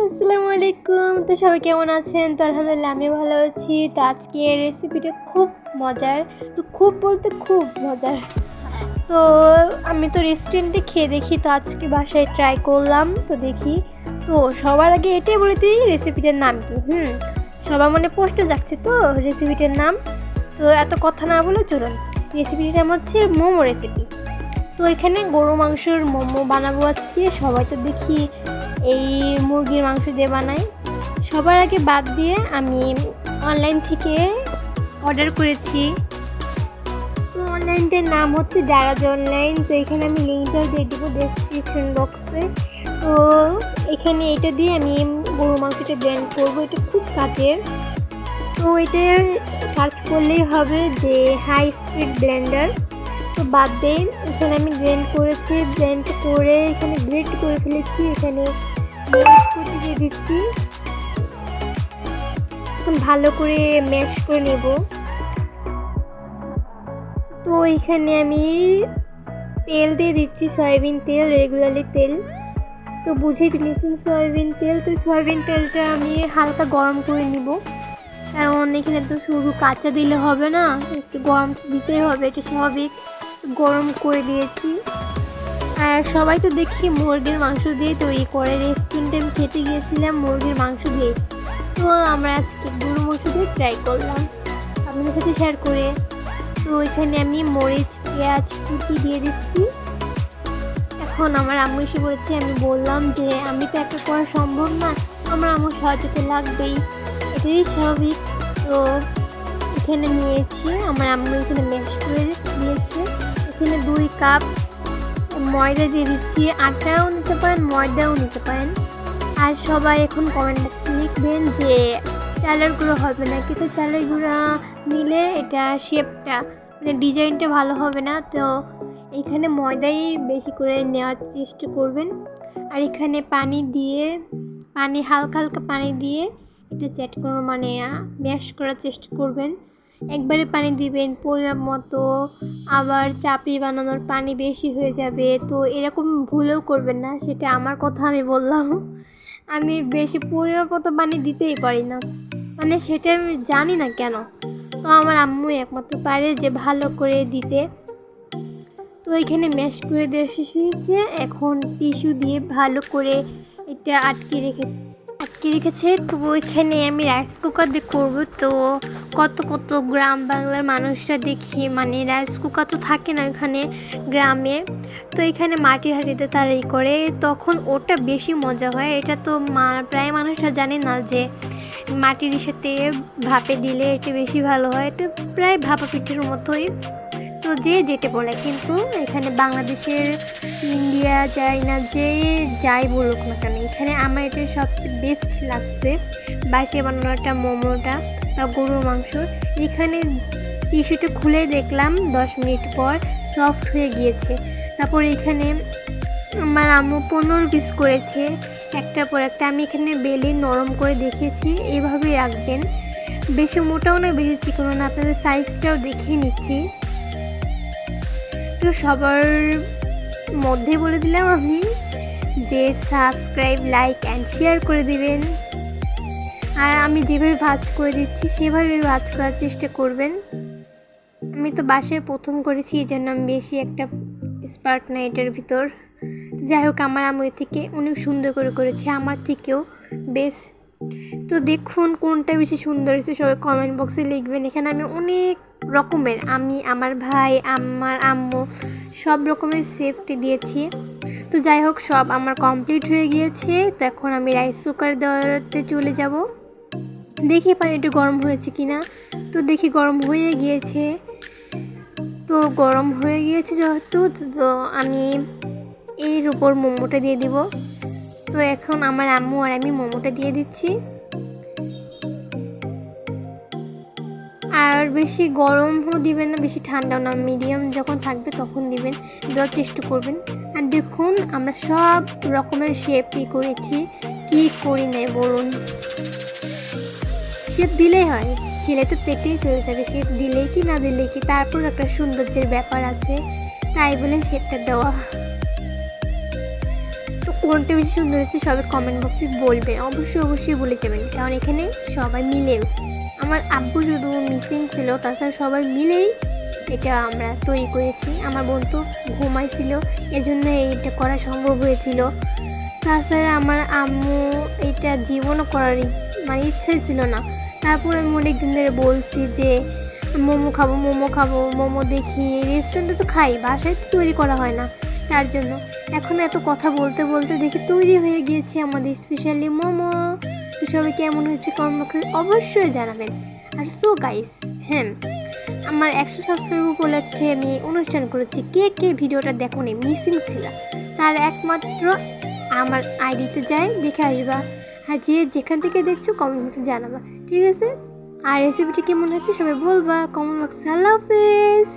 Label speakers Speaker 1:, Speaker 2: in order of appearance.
Speaker 1: আসসালামু আলাইকুম। তো সবাই কেমন আছেন? তো আলহামদুলিল্লাহ আমি ভালো আছি। তো আজকের রেসিপিটা খুব মজার। তো খুব বলতে খুব মজার। তো আমি তো রেস্টুরেন্টে খেয়ে দেখি, তো আজকে বাসায় ট্রাই করলাম। তো দেখি, তো সবার আগে এটাই বলে দিই রেসিপিটার নাম কি। সবার মনে প্রশ্ন জাগছে তো রেসিপিটার নাম। তো এত কথা না বলে চলুন, রেসিপিটার নাম হচ্ছে মোমো রেসিপি। তো এখানে গরু মাংসের মোমো বানাবো আজকে। সবাই তো দেখি এই মুরগির মাংস দিয়ে বানাই। সবার আগে বাদ দিয়ে আমি অনলাইন থেকে অর্ডার করেছি। তো অনলাইনটার নাম হচ্ছে ডারাজ অনলাইন। তো এখানে আমি লিঙ্কটা দিয়ে দেবো ডেসক্রিপশন বক্সে। তো এখানে এটা দিয়ে আমি গরু মাংসটা ব্লেন্ড করবো, এটা খুব কাজের। তো এটা সার্চ করলেই হবে যে হাই স্পিড ব্লেন্ডার। তো বাদ দেন, এখানে আমি ব্লেন্ড করেছি, ব্লেন্ড করে এখানে গ্রেট করে ফেলেছি। এখানে কুচি দিয়ে দিচ্ছি, এখন ভালো করে ম্যাশ করে নেব। তো এখানে আমি তেল দিয়ে দিচ্ছি, সয়াবিন তেল, রেগুলারলি তেল। তো বুঝেই দিয়েছেন সয়াবিন তেল। তো সয়াবিন তেলটা আমি হালকা গরম করে নিব, কারণ এখানে তো শুধু কাঁচা দিলে হবে না, একটু গরম দিতেই হবে, এটা স্বাভাবিক। গরম করে দিয়েছি। আর সবাই তো দেখি মুরগির মাংস দিয়ে তৈরি করে, রেস্টুরেন্টে আমি খেতে গিয়েছিলাম মুরগির মাংস দিয়ে। তো আমরা আজকে গরুর মাংস দিয়ে ট্রাই করলাম আপনাদের সাথে শেয়ার করে। তো এখানে আমি মরিচ পেঁয়াজ কুচি দিয়ে দিচ্ছি। এখন আমার আম্মু এসে বলেছে, আমি বললাম যে আমি তো একটা করা সম্ভব না, আমার আম্মু সহজতে লাগবেই, এটাই স্বাভাবিক। তো এখানে নিয়েছি, আমার আম্মু এখানে ম্যাশ করে দিয়েছে। এখানে 2 কাপ ময়দা দিয়ে দিচ্ছি, আটাও নিতে পারেন ময়দাও নিতে পারেন। আর সবাই এখন কমেন্ট বক্সে লিখবেন যে চালের গুঁড়ো হবে না, কিন্তু চালের গুঁড়া নিলে এটা শেপটা মানে ডিজাইনটা ভালো হবে না। তো এখানে ময়দাই বেশি করে নেওয়ার চেষ্টা করবেন। আর এখানে পানি হালকা হালকা পানি দিয়ে এটা চ্যাট করে মানে ম্যাশ করার চেষ্টা করবেন। একবারে পানি দিবেন পরিমাপ মতো, আবার চাপড়ি বানানোর পানি বেশি হয়ে যাবে। তো এরকম ভুলেও করবেন না, সেটা আমার কথা আমি বললাম। আমি বেশি পরিমাপ মতো পানি দিতেই পারি না, মানে সেটা আমি জানি না কেন। তো আমার আম্মু একমাত্র পারে যে ভালো করে দিতে। তো এখানে ম্যাশ করে দেওয়া শেষ হয়েছে। এখন টিস্যু দিয়ে ভালো করে এটা আটকে রেখেছে। তো এখানে আমি রাইস কুকার দিয়ে করবো। তো কত গ্রাম বাংলার মানুষরা দেখি মানে রাইস কুকার তো থাকে না এখানে গ্রামে। তো এখানে মাটির হাঁড়িতে তারা করে, তখন ওটা বেশি মজা হয়। এটা তো প্রায় মানুষরা জানে না যে মাটির সাথে ভাপে দিলে এটা বেশি ভালো হয়। এটা প্রায় ভাপা পিঠের মতোই, তো যে যেটা বলে। কিন্তু এখানে বাংলাদেশের, ইন্ডিয়া, চাইনা যে যাই বলুক না কেন, এখানে আমার এটা সবচেয়ে বেস্ট লাগছে বাসে বানানোটা মোমোটা বা গরুর মাংস। এখানে টিস্যুটা খুলে দেখলাম 10 মিনিট পর সফট হয়ে গিয়েছে। তারপর এখানে আমার আম্মু 15 পিস করেছে, একটার পর একটা। আমি এখানে বেলে নরম করে দেখিয়েছি, এভাবেই রাখবেন। বেশি মোটাও না বেশি চিকনও না, আপনাদের সাইজটাও দেখিয়ে নিচ্ছি। তো সবার মধ্যে বলে দিলাম আমি যে সাবস্ক্রাইব, লাইক অ্যান্ড শেয়ার করে দিবেন। আর আমি যেভাবে ভাজ করে দিচ্ছি সেভাবে ভাজ করার চেষ্টা করবেন। আমি তো বাসায় প্রথম করেছি, এই জন্য আমি বেশি একটা এক্সপার্ট না এটার ভিতর। যাই হোক, আমার আম্মু থেকে অনেক সুন্দর করে করেছে, আমার থেকেও বেশ। তো দেখুন কোনটা বেশি সুন্দর হয়েছে সবাই কমেন্ট বক্সে লিখবেন। এখানে আমি অনেক রকমের, আমি, আমার ভাই, আমার আম্মু সব রকমের সেফটি দিয়েছি। তো যাই হোক, সব আমার কমপ্লিট হয়ে গিয়েছে। তো এখন আমি রাইস কুকার দেওয়াতে চলে যাব। দেখি পানিটা গরম হয়েছে কিনা। তো দেখি গরম হয়ে গিয়েছে। তো গরম হয়ে গিয়েছে যেহেতু, তো আমি এর উপর মোমোটা দিয়ে দিব। তো এখন আমার আম্মু আর আমি মোমোটা দিয়ে দিচ্ছি। আর বেশি গরমও দিবেন না, বেশি ঠান্ডাও না, মিডিয়াম যখন থাকবে তখন দিবেন, দেওয়ার চেষ্টা করবেন। আর দেখুন আমরা সব রকমের শেপই করেছি, কি করি নাই বলুন। শেপ দিলেই হয়, খেলে তো পেটেই চলে যাবে, শেপ দিলেই কি না দিলেই কি, তারপর একটা সৌন্দর্যের ব্যাপার আছে, তাই বলে শেপটা দেওয়া। তো কোনটা বেশি সুন্দর হয়েছে সবাই কমেন্ট বক্সে বলবেন, অবশ্যই বলে যাবেন, কারণ এখানে সবাই মিলে, আমার আব্বু শুধু মিসিং ছিল, তাছাড়া সবাই মিলেই এটা আমরা তৈরি করেছি। আমার বোন তো ঘুমাইছিল, এজন্য এইটা করা সম্ভব হয়েছিল। তাছাড়া আমার আম্মু এটা জীবনও করার মানে ইচ্ছাই ছিল না। তারপর আমি অনেক দিন ধরে বলছি যে মোমো খাবো, মোমো দেখি, রেস্টুরেন্টে তো খাই, বাসায় তো তৈরি করা হয় না, তার জন্য এখন এত কথা বলতে বলতে দেখি তৈরি হয়ে গিয়েছে আমাদের স্পেশালি মোমো। তো সবাই কেমন হয়েছে কমেন্ট অবশ্যই জানাবেন। আর সো গাইস, হ্যাঁ, আমার 100 সাবস্ক্রাইব উপলক্ষে আমি অনুষ্ঠান করেছি। কে ভিডিওটা দেখো নি, মিসিং ছিল, তার একমাত্র আমার আইডিতে যাই, দেখে আসবা। আর যে যেখান থেকে দেখছো কমেন্ট বক্সে জানাবা, ঠিক আছে? আর রেসিপিটি কেমন হচ্ছে সবাই বলবা কমেন্ট বক্সে। আল্লাহ হাফেজ।